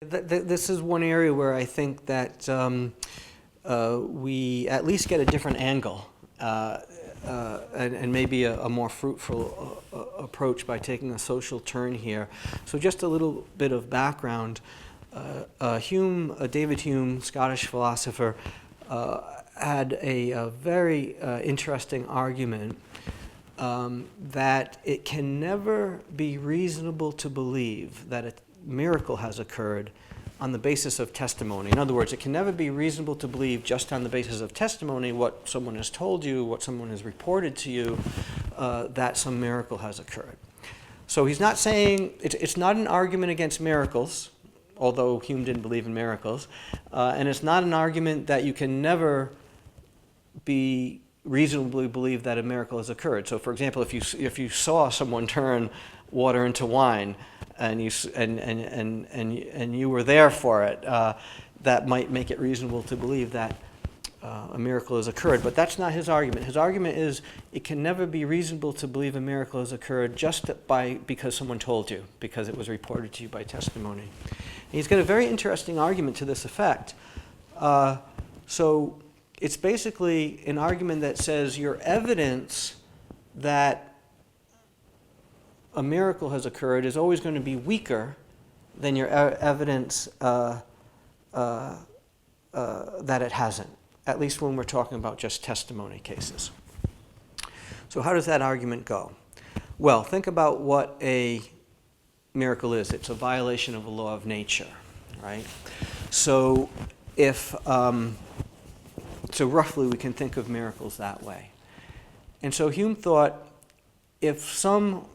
This is one area where I think that we at least get a different angle and maybe a more fruitful approach by taking a social turn here. So just a little bit of background. David Hume, Scottish philosopher, had a very interesting argument that it can never be reasonable to believe that a miracle has occurred on the basis of testimony. In other words, it can never be reasonable to believe just on the basis of testimony, what someone has told you, what someone has reported to you, that some miracle has occurred. So he's not saying, it's not an argument against miracles, although Hume didn't believe in miracles, and it's not an argument that you can never be reasonably believe that a miracle has occurred. So for example, if you saw someone turn water into wine, and you were there for it, that might make it reasonable to believe that a miracle has occurred. But that's not his argument. His argument is it can never be reasonable to believe a miracle has occurred just because someone told you, because it was reported to you by testimony. And he's got a very interesting argument to this effect. So it's basically an argument that says your evidence that a miracle has occurred is always going to be weaker than your evidence that it hasn't, at least when we're talking about just testimony cases. So how does that argument go? Well, think about what a miracle is. It's a violation of a law of nature, right? So so roughly we can think of miracles that way. And so Hume thought if some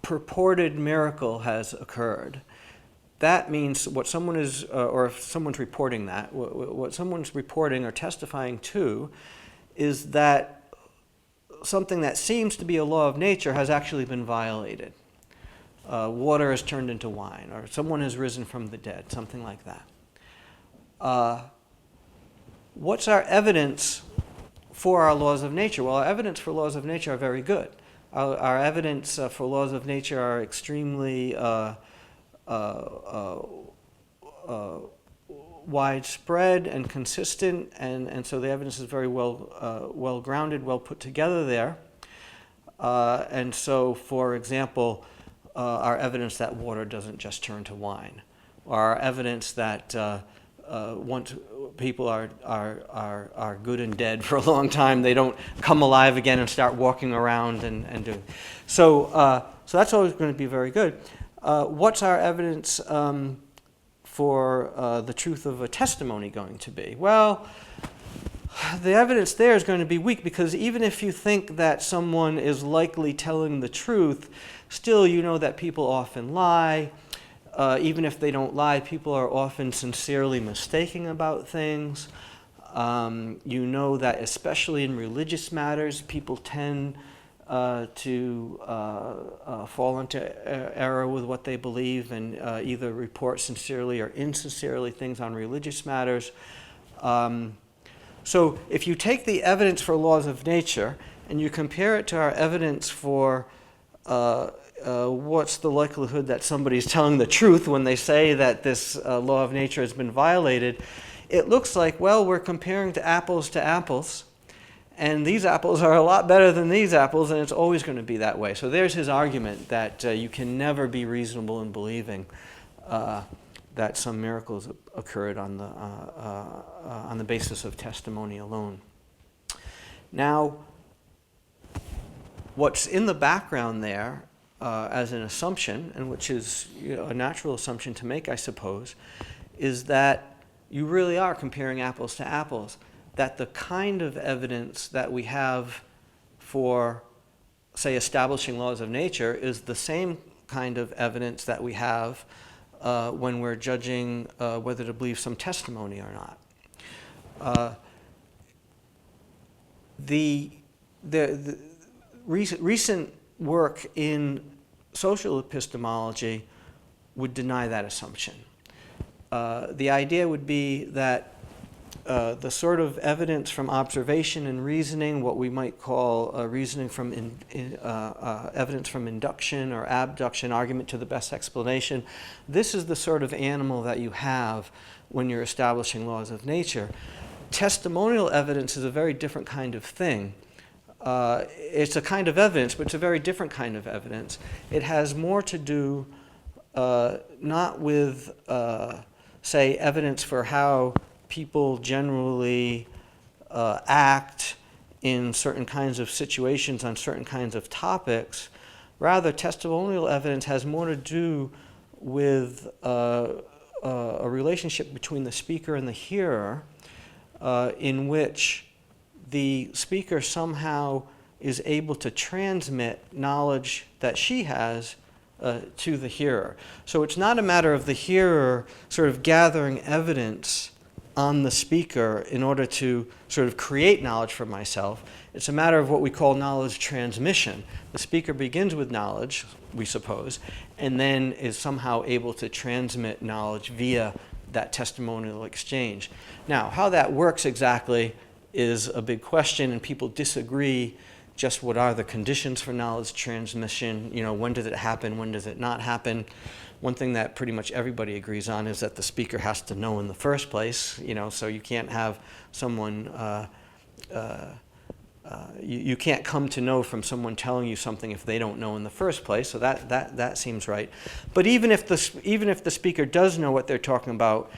purported miracle has occurred, that means what someone is, or if someone's reporting that, what someone's reporting or testifying to is that something that seems to be a law of nature has actually been violated. Water has turned into wine, or someone has risen from the dead, something like that. What's our evidence for our laws of nature? Well, our evidence for laws of nature are very good. Our evidence for laws of nature are extremely widespread and consistent, and so the evidence is very well grounded, well put together there. And so, for example, our evidence that water doesn't just turn to wine, or our evidence that once people are good and dead for a long time, they don't come alive again and start walking around and doing. So that's always going to be very good. What's our evidence for the truth of a testimony going to be? Well, the evidence there is going to be weak, because even if you think that someone is likely telling the truth, still you know that people often lie. Even if they don't lie, people are often sincerely mistaken about things. You know that especially in religious matters, people tend to fall into error with what they believe and either report sincerely or insincerely things on religious matters. So if you take the evidence for laws of nature and you compare it to our evidence for what's the likelihood that somebody's telling the truth when they say that this law of nature has been violated, it looks like, well, we're comparing to apples, and these apples are a lot better than these apples, and it's always going to be that way. So there's his argument that you can never be reasonable in believing that some miracles occurred on the basis of testimony alone. Now, what's in the background there, as an assumption, and which is a natural assumption to make, I suppose, is that you really are comparing apples to apples, that the kind of evidence that we have for, say, establishing laws of nature is the same kind of evidence that we have when we're judging whether to believe some testimony or not. The recent work in social epistemology would deny that assumption. The idea would be that the sort of evidence from observation and reasoning, what we might call reasoning from evidence from induction or abduction, argument to the best explanation. This is the sort of animal that you have when you're establishing laws of nature. Testimonial evidence is a very different kind of thing. It's a kind of evidence, but it's a very different kind of evidence. It has more to do not with, say, evidence for how people generally act in certain kinds of situations on certain kinds of topics. Rather, testimonial evidence has more to do with a relationship between the speaker and the hearer, in which the speaker somehow is able to transmit knowledge that she has to the hearer. So it's not a matter of the hearer sort of gathering evidence on the speaker in order to sort of create knowledge for myself. It's a matter of what we call knowledge transmission. The speaker begins with knowledge, we suppose, and then is somehow able to transmit knowledge via that testimonial exchange. Now, how that works exactly is a big question, and people disagree just what are the conditions for knowledge transmission. You know, when does it happen, when does it not happen? One thing that pretty much everybody agrees on is that the speaker has to know in the first place, you know, so you can't have someone, you can't come to know from someone telling you something if they don't know in the first place, so that seems right. But even if the speaker does know what they're talking about,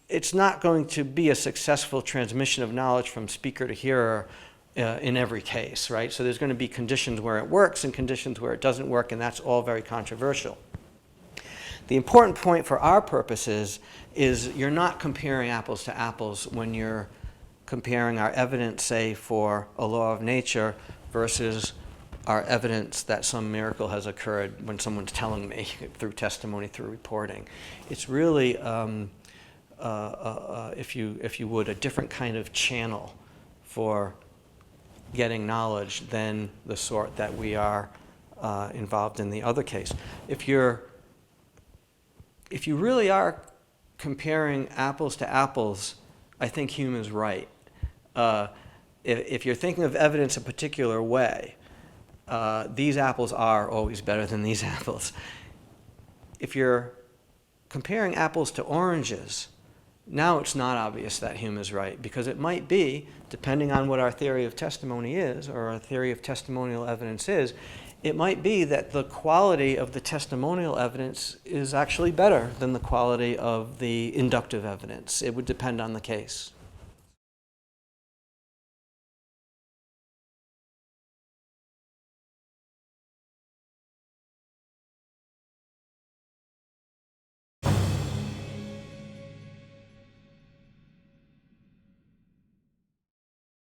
it's not going to be a successful transmission of knowledge from speaker to hearer in every case, right? So there's going to be conditions where it works and conditions where it doesn't work, and that's all very controversial. The important point for our purposes is you're not comparing apples to apples when you're comparing our evidence, say, for a law of nature versus our evidence that some miracle has occurred when someone's telling me through testimony, through reporting. It's really, if you would, a different kind of channel for getting knowledge than the sort that we are involved in the other case. If you really are comparing apples to apples, I think Hume is right. If you're thinking of evidence a particular way, these apples are always better than these apples. If you're comparing apples to oranges, now it's not obvious that Hume is right, because it might be, depending on what our theory of testimony is, or our theory of testimonial evidence is, it might be that the quality of the testimonial evidence is actually better than the quality of the inductive evidence. It would depend on the case.